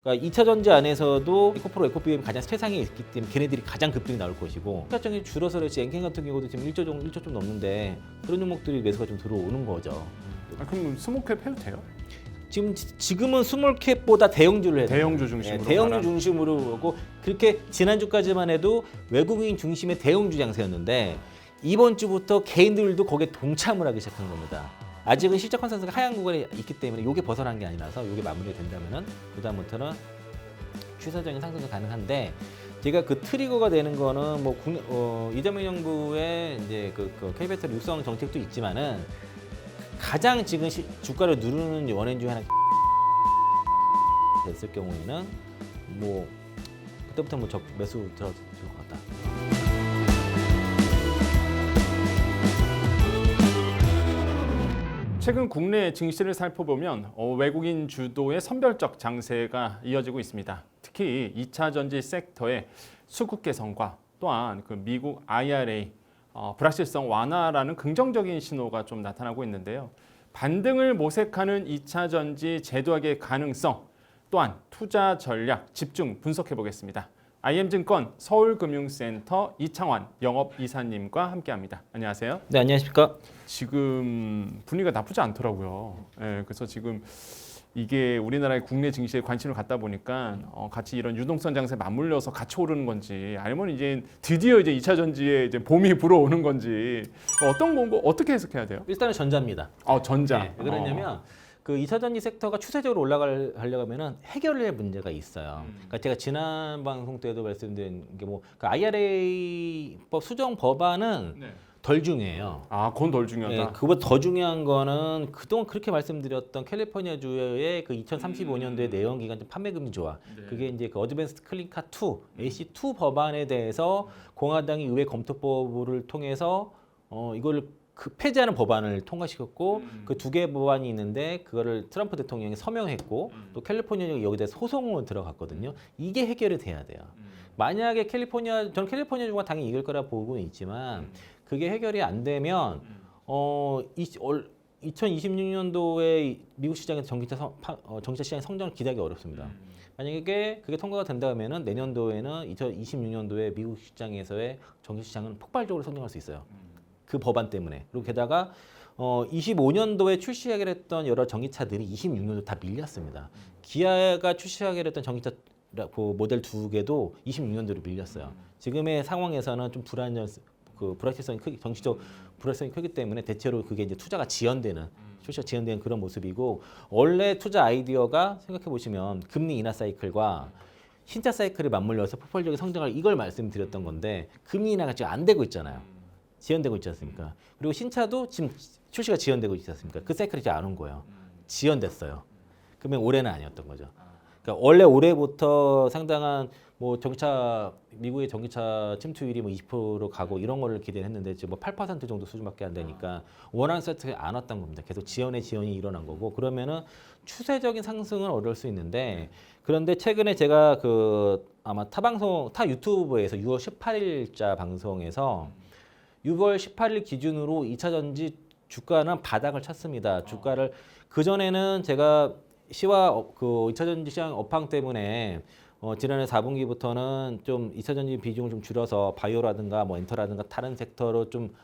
그러니까 2차 전지 안에서도 에코프로, 에코비엠이 가장 최상에 있기 때문에 걔네들이 가장 급등이 나올 것이고 시가총액이 줄어서 그렇지 엔캔 같은 경우도 지금 1조 좀 넘는데 그런 종목들이 매수가 좀 들어오는 거죠. 그럼 스몰캡 해도 돼요? 지금은 스몰캡보다 대형주를 해야 돼요. 대형주 중심으로 대형주 가라. 중심으로 오고 그렇게 지난주까지만 해도 외국인 중심의 대형주 장세였는데 이번 주부터 개인들도 거기에 동참을 하기 시작한 겁니다. 아직은 실적 컨센서스가 하향 구간에 있기 때문에 이게 벗어난 게 아니라서 이게 마무리가 된다면은 그다음부터는 추세적인 상승도 가능한데 제가 그 트리거가 되는 거는 뭐 이재명 정부의 이제 그 K배터리 육성 정책도 있지만은 가장 지금 주가를 누르는 원인 중에 하나 됐을 경우에는 뭐 그때부터 뭐 매수 들어갈 것 같다. 최근 국내 증시를 살펴보면 외국인 주도의 선별적 장세가 이어지고 있습니다. 특히 2차 전지 섹터의 수급 개선과 또한 그 미국 IRA 불확실성 완화라는 긍정적인 신호가 좀 나타나고 있는데요. 반등을 모색하는 2차 전지 제도화의 가능성 또한 투자 전략 집중 분석해 보겠습니다. IM증권 서울금융센터 이창환 영업이사님과 함께합니다. 안녕하세요. 네, 안녕하십니까? 지금 분위기가 나쁘지 않더라고요. 예, 그래서 지금 이게 우리나라의 국내 증시에 관심을 갖다 보니까 같이 이런 유동성 장세에 맞물려서 같이 오르는 건지 아니면 이제 드디어 이제 2차 전지에 이제 봄이 불어오는 건지 어떤 건고 어떻게 해석해야 돼요? 일단은 전자입니다. 전자. 네, 왜 그러냐면 그 2차 전지 섹터가 추세적으로 올라가려면은 해결할 문제가 있어요. 그러니까 제가 지난 방송 때도 말씀드린 게 뭐 그 IRA법 수정 법안은 네. 덜 중요해요. 그건 덜 중요하다. 네, 그보다 더 중요한 거는 그동안 그렇게 말씀드렸던 캘리포니아 주의 그 2035년도의 내연 기관 판매 금리 조화. 네. 그게 이제 그 어드밴스드 클린카 2, AC2 법안에 대해서 공화당이 의회 검토법을 통해서 이거를 폐지하는 법안을 통과시켰고 그 두 개 법안이 있는데 그거를 트럼프 대통령이 서명했고 또 캘리포니아가 여기다 소송을 들어갔거든요. 이게 해결이 돼야 돼요. 만약에 저는 캘리포니아 주가 당연히 이길 거라 보고는 있지만 그게 해결이 안 되면 2026년도에 미국 시장에서 전기차 시장의 성장을 기대하기 어렵습니다. 만약에 그게 통과가 된다면은 내년도에는 2026년도에 미국 시장에서의 전기 시장은 폭발적으로 성장할 수 있어요. 그 법안 때문에. 그리고 게다가 25년도에 출시하기로 했던 여러 전기차들이 26년도 다 밀렸습니다. 기아가 출시하기로 했던 전기차 모델 두 개도 26년도로 밀렸어요. 지금의 상황에서는 좀 불확실성이 정치적 불확실성이 크기 때문에 대체로 그게 이제 투자가 지연되는 출시가 지연되는 그런 모습이고 원래 투자 아이디어가 생각해 보시면 금리 인하 사이클과 신차 사이클을 맞물려서 폭발적인 성장을 이걸 말씀드렸던 건데 금리 인하가 지금 안 되고 있잖아요. 지연되고 있지 않습니까? 그리고 신차도 지금 출시가 지연되고 있지 않습니까? 그 사이클이 이제 안 온 거예요. 지연됐어요. 그러면 올해는 아니었던 거죠. 그러니까 원래 올해부터 상당한 뭐 미국의 전기차 침투율이 뭐 20% 가고 이런 거를 기대했는데 지금 뭐 8% 정도 수준밖에 안 되니까 원하는 세트가 안 왔던 겁니다. 계속 지연이 일어난 거고 그러면은 추세적인 상승은 어려울 수 있는데 그런데 최근에 제가 아마 타 유튜브에서 6월 18일자 방송에서 6월 18일 기준으로 2차 전지 주가는 바닥을 쳤습니다. 주가를 그전에는 제가 시와 그 2차 전지 시장 업황 때문에 지난해 4분기부터는 좀 2차 전지 비중을 좀 줄여서 바이오라든가 뭐 엔터라든가 다른 섹터로 좀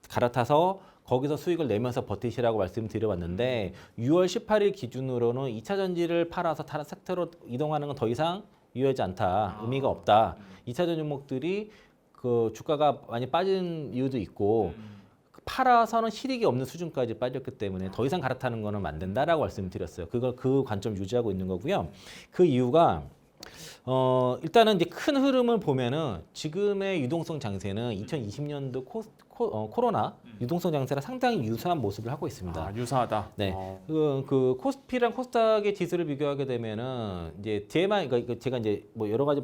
갈아타서 거기서 수익을 내면서 버티시라고 말씀드려왔는데 6월 18일 기준으로는 2차 전지를 팔아서 다른 섹터로 이동하는 건 더 이상 유효하지 않다. 의미가 없다. 2차 전지 종목들이 그 주가가 많이 빠진 이유도 있고 팔아서는 실익이 없는 수준까지 빠졌기 때문에 더 이상 갈아타는 거는 안 된다라고 말씀드렸어요. 그 관점 유지하고 있는 거고요. 그 이유가 일단은 이제 큰 흐름을 보면은 지금의 유동성 장세는 2020년도 코로나 유동성 장세랑 상당히 유사한 모습을 하고 있습니다. 유사하다. 네. 그 코스피랑 코스닥의 지수를 비교하게 되면은 이제 DMI 그러니까 제가 이제 뭐 여러 가지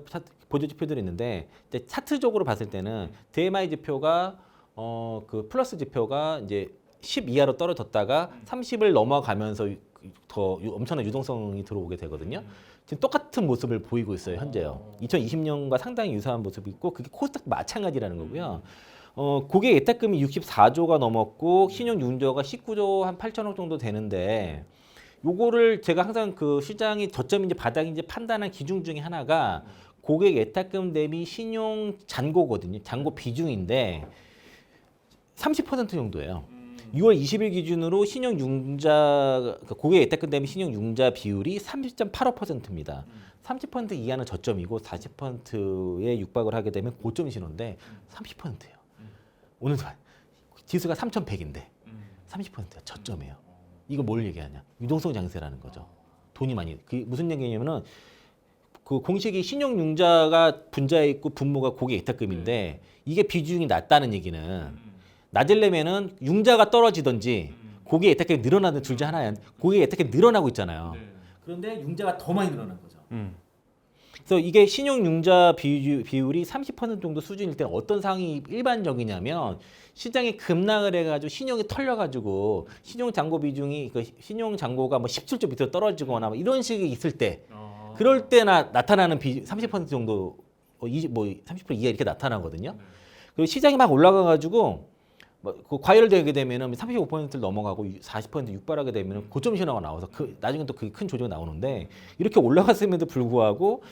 보조 지표들이 있는데 이제 차트적으로 봤을 때는 DMI 지표가 그 플러스 지표가 이제 10 이하로 떨어졌다가 30을 넘어가면서 더 엄청난 유동성이 들어오게 되거든요. 지금 똑같은 모습을 보이고 있어요, 현재요. 2020년과 상당히 유사한 모습이 있고 그게 코스닥 마찬가지라는 거고요. 고객 예탁금이 64조가 넘었고 신용 윤조가 19조 한 8천억 정도 되는데 요거를 제가 항상 그 시장이 저점인지 바닥인지 판단한 기준 중에 하나가 고객 예탁금 대비 신용 잔고거든요. 잔고 비중인데 30% 정도예요. 6월 20일 기준으로 신용 융자 고객 예탁금 대비 신용 융자 비율이 30.85%입니다. 30% 이하는 저점이고 40%에 육박을 하게 되면 고점 신호인데 30%예요. 오늘 지수가 3,100인데 30%야 저점이에요. 이거 뭘 얘기하냐? 유동성 장세라는 거죠. 돈이 많이. 그 무슨 얘기냐면은 그 공식이 신용 융자가 분자에 있고 분모가 고객 예탁금인데 이게 비중이 낮다는 얘기는 낮으려면은 융자가 떨어지든지 고객 예탁금이 늘어나든 둘 중 하나야. 고객 예탁금이 늘어나고 있잖아요. 그런데 융자가 더 많이 늘어난 거죠. 그래서 이게 신용 융자 비율이 30% 정도 수준일 때는 어떤 상황이 일반적이냐면 시장이 급락을 해가지고 신용이 털려가지고 신용 잔고 비중이 그 신용 잔고가 뭐 17조 밑으로 떨어지거나 뭐 이런 식이 있을 때 그럴 때나 나타나는 30% 정도 30% 이하 이렇게 나타나거든요. 그리고 시장이 막 올라가가지고 그 과열되게 되면은 35%를 넘어가고 40% 육발하게 되면은 고점 신호가 나와서 나중에 또 그 큰 조정이 나오는데 이렇게 올라갔음에도 불구하고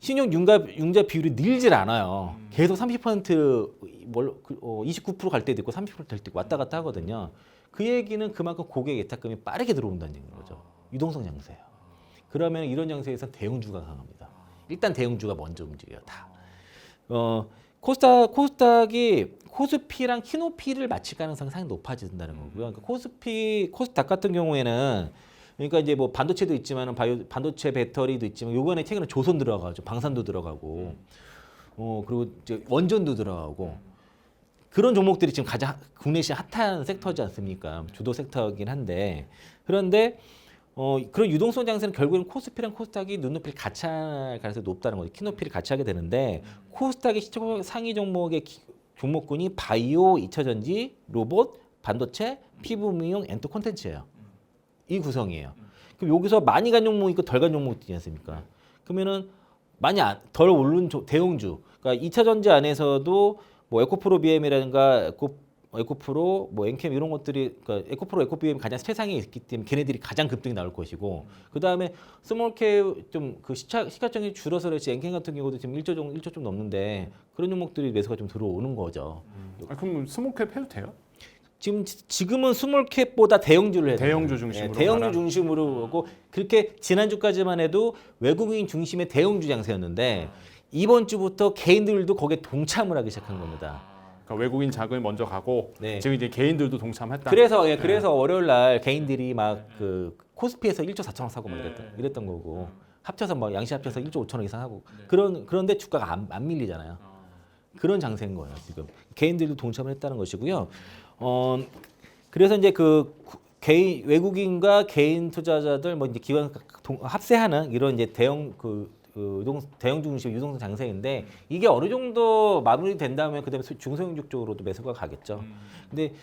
신용 융자 비율이 늘질 않아요. 계속 29%갈 때도 있고 30%될 때도 있고 왔다 갔다 하거든요. 그 얘기는 그만큼 고객 예탁금이 빠르게 들어온다는 얘기인 거죠. 유동성 장세예요. 그러면 이런 장세에서 대형주가 강합니다. 일단 대형주가 먼저 움직여요. 다. 코스닥이 코스피랑 키노피를 맞힐 가능성이 상당히 높아진다는 거고요. 그러니까 코스닥 같은 경우에는 그러니까 이제 뭐 반도체도 있지만 반도체 배터리도 있지만 요번에 최근에 조선 들어가죠. 방산도 들어가고 그리고 이제 원전도 들어가고 그런 종목들이 지금 가장 국내 시장 핫한 섹터지 않습니까? 주도 섹터이긴 한데 그런데 그런 유동성 장세는 결국에는 코스피랑 코스닥이 눈높이를 같이 할 가능성이 높다는 거죠. 키높이를 같이 하게 되는데 코스닥의 시총 상위 종목의 종목군이 바이오, 2차전지, 로봇, 반도체, 피부 미용, 엔터 콘텐츠예요. 이 구성이에요. 그럼 여기서 많이 간 종목 있고 덜 간 종목 있지 않습니까? 그러면은 많이 덜 오른 대형주. 그러니까 2차전지 안에서도 뭐 에코프로 BM이라든가 에코프로, 뭐 엔캠 이런 것들이 그러니까 에코프로, 에코비엠 가장 최상에 있기 때문에 걔네들이 가장 급등이 나올 것이고 그 다음에 스몰캡 좀 그 시가총액이 줄어서 그렇지 엔캠 같은 경우도 지금 1조 좀 넘는데 그런 종목들이 매수가 좀 들어오는 거죠. 그럼 스몰캡 해도 돼요? 지금은 스몰캡보다 대형주를 해야 돼요. 대형주 중심으로 대형주 가라. 중심으로 하고 그렇게 지난주까지만 해도 외국인 중심의 대형주 장세였는데 이번 주부터 개인들도 거기에 동참을 하기 시작한 겁니다. 그러니까 외국인 자금이 먼저 가고 네. 지금 이제 개인들도 동참했다. 그래서 월요일 날 개인들이 막 그 코스피에서 1조 4천억 사고 막 이랬던 거고 합쳐서 막 양시 합쳐서 1조 5천억 이상 하고 그런데 주가가 안 밀리잖아요. 그런 장세인 거예요 지금. 개인들도 동참을 했다는 것이고요. 그래서 이제 그 개인 외국인과 개인 투자자들 뭐 이제 기관 합세하는 이런 이제 대형 중심 유동성 장세인데 이게 어느 정도 마무리된다면 그다음에 중소형주 쪽으로도 매수가 가겠죠. 근데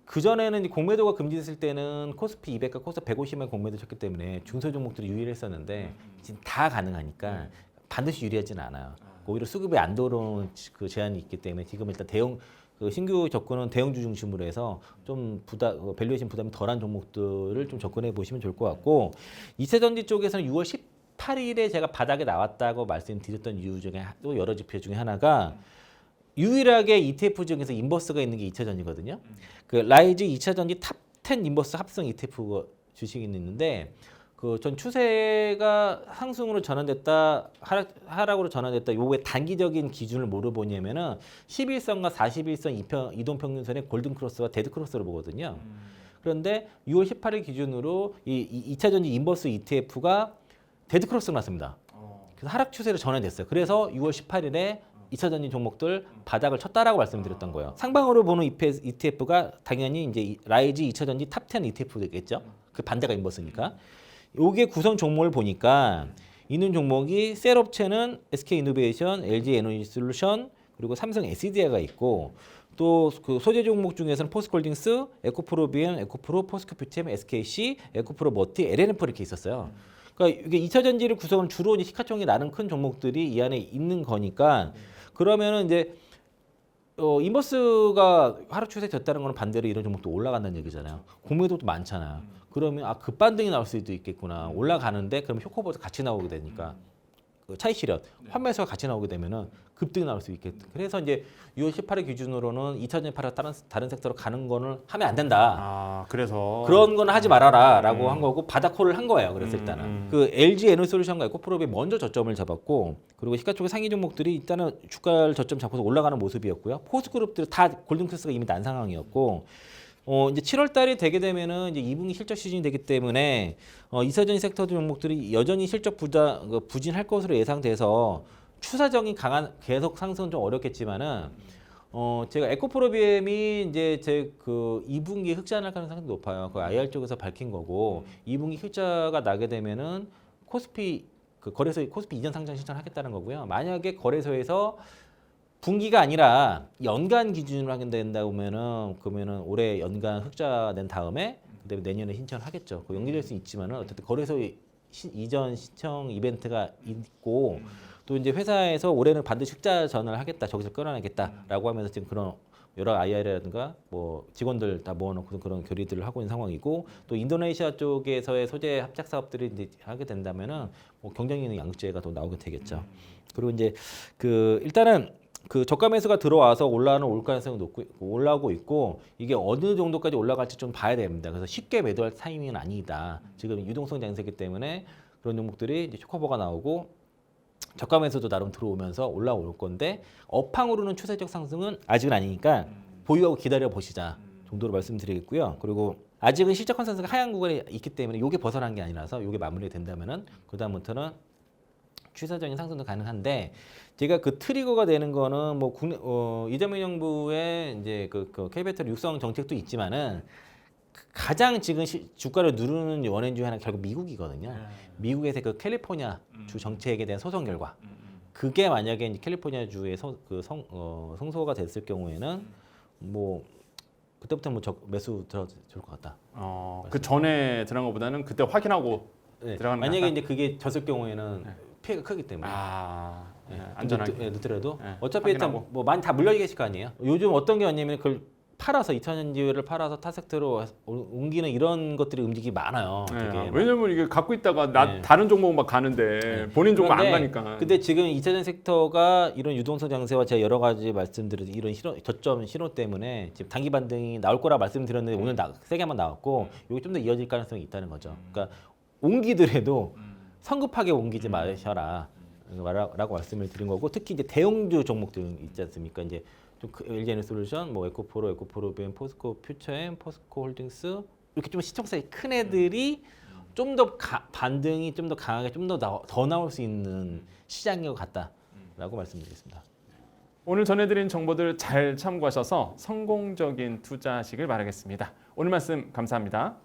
그 전에는 공매도가 금지됐을 때는 코스피 200과 코스닥 150만 공매도 쳤기 때문에 중소 종목들이 유일했었는데 지금 다 가능하니까 반드시 유리하지는 않아요. 오히려 수급이 안 들어오는 그 제한이 있기 때문에 지금 일단 신규 접근은 대형주 중심으로 해서 좀 밸류에이션 부담이 덜한 종목들을 좀 접근해 보시면 좋을 것 같고 2차전지 쪽에서는 6월 18일에 제가 바닥에 나왔다고 말씀드렸던 이유 중에 또 여러 지표 중에 하나가 유일하게 ETF 중에서 인버스가 있는 게 2차전지거든요. 그 라이즈 2차전지 탑10 인버스 합성 ETF 주식이 있는데 그 전 추세가 상승으로 전환됐다 하락으로 전환됐다 요게 단기적인 기준을 뭐로 보냐면은 11선과 41선 이동평균선의 골든크로스와 데드크로스를 보거든요. 그런데 6월 18일 기준으로 이 2차전지 인버스 ETF가 데드크로스가 났습니다. 그래서 하락 추세로 전환됐어요. 그래서 6월 18일에 2차전지 종목들 바닥을 쳤다라고 말씀드렸던 거예요. 상방으로 보는 ETF가 당연히 이제 라이즈 2차전지 탑10 ETF겠죠. 그 반대가 인버스니까. 요게 구성 종목을 보니까 있는 종목이 셀 업체는 SK이노베이션, LG에너지솔루션 그리고 삼성 SDI가 있고 또 그 소재 종목 중에서는 포스코홀딩스, 에코프로비엠, 에코프로, 포스코뷰티엠, SKC, 에코프로 머티, LNF 이렇게 있었어요. 그러니까 이게 2차전지를 구성은 주로 이제 시가총액이 나는 큰 종목들이 이 안에 있는 거니까 그러면은 이제 인버스가 하락 추세 됐다는 거는 반대로 이런 종목도 올라간다는 얘기잖아요. 공매도도 많잖아요. 그러면 급반등이 나올 수도 있겠구나. 올라가는데 그럼 쇼커버도 같이 나오게 되니까 그 차익 실현, 환매수가 같이 나오게 되면은 급등이 나올 수 있겠다. 그래서 이제 6월 18일 기준으로는 2차전지 팔아 다른 섹터로 가는 거는 하면 안 된다. 아, 그래서 그런 거는 하지 말아라라고 한 거고 바닥콜을 한 거예요. 그래서 일단은 그 LG 에너솔루션과 에코프로비 먼저 저점을 잡았고 그리고 시가총액 상위 종목들이 일단은 주가를 저점 잡고서 올라가는 모습이었고요. 포스그룹들이 다 골든크로스가 이미 난 상황이었고. 이제 7월 달이 되게 되면은 이제 2분기 실적 시즌이 되기 때문에 이사전지 섹터 종목들이 여전히 실적 부진할 것으로 예상돼서 추세적인 강한 계속 상승은 좀 어렵겠지만은 제가 에코프로비엠이 이제 제 그 2분기 흑자날 가능성이 높아요. 그 IR 쪽에서 밝힌 거고 2분기 흑자가 나게 되면은 코스피 그 거래소 코스피 이전 상장 신청을 하겠다는 거고요. 만약에 거래소에서 분기가 아니라 연간 기준으로 하게 된다고 그러면은 올해 연간 흑자 낸 다음에 그다음에 내년에 신청을 하겠죠. 그 연기될 수 있지만은 어쨌든 거래소 이전 신청 이벤트가 있고 또 이제 회사에서 올해는 반드시 흑자 전환을 하겠다. 저기서 끌어내겠다라고 하면서 지금 그런 여러 IR이라든가 뭐 직원들 다 모아놓고 그런 결의들을 하고 있는 상황이고 또 인도네시아 쪽에서의 소재 합작 사업들이 이제 하게 된다면은 뭐 경쟁 있는 양극재가 또 나오게 되겠죠. 그리고 이제 그 일단은 그 저가 매수가 들어와서 올 가능성이 높고 올라오고 있고 이게 어느 정도까지 올라갈지 좀 봐야 됩니다. 그래서 쉽게 매도할 타이밍은 아니다. 지금 유동성 장세기 때문에 그런 종목들이 이제 쇼커버가 나오고 저가 매수도 나름 들어오면서 올라올 건데 업황으로는 추세적 상승은 아직은 아니니까 보유하고 기다려 보시자 정도로 말씀드리겠고요. 그리고 아직은 실적 컨센서스가 하향 구간에 있기 때문에 이게 벗어난 게 아니라서 이게 마무리된다면은 그 다음부터는 추세적인 상승도 가능한데 제가 그 트리거가 되는 거는 뭐 국내 이재명 정부의 이제 그 K배터리 육성 정책도 있지만은 가장 지금 주가를 누르는 원인 중에 하나가 결국 미국이거든요. 미국에서 그 캘리포니아 주 정책에 대한 소송 결과 그게 만약에 이제 캘리포니아 주의 성소가 됐을 경우에는 뭐 그때부터 뭐 매수 들어도 좋을 것 같다. 그 전에 들어간 것보다는 그때 확인하고 네. 들어가는 만약에 게 이제 그게 졌을 경우에는 네. 피해가 크기 때문에. 네, 안전하게. 늦더라도 네, 어차피 일단 확인하고. 뭐 많이 다 물려 계실 거 아니에요. 요즘 어떤 게 왔냐면 그걸 팔아서 2차전지를 팔아서 타 섹터로 옮기는 이런 것들이 움직이 많아요. 되게 왜냐면 이게 갖고 있다가 네. 다른 종목 막 가는데 본인 종목 안 가니까. 근데 지금 2차전 섹터가 이런 유동성 장세와 제가 여러 가지 말씀드린 이런 저점 신호 때문에 지금 단기 반등이 나올 거라 말씀드렸는데 오늘 세게 한번 나왔고 이게 좀 더 이어질 가능성이 있다는 거죠. 그러니까 옮기더라도 성급하게 옮기지 마셔라. 라고 말씀을 드린 거고 특히 이제 대형주 종목들 있지 않습니까? 이제 좀 LG 에너솔루션, 뭐 에코프로비엠, 포스코 퓨처엠, 포스코 홀딩스 이렇게 좀 시총사이 큰 애들이 좀 더 반등이 좀 더 강하게 좀 더 나올 수 있는 시장인 것 같다라고 말씀드리겠습니다. 오늘 전해드린 정보들 잘 참고하셔서 성공적인 투자하시길 바라겠습니다. 오늘 말씀 감사합니다.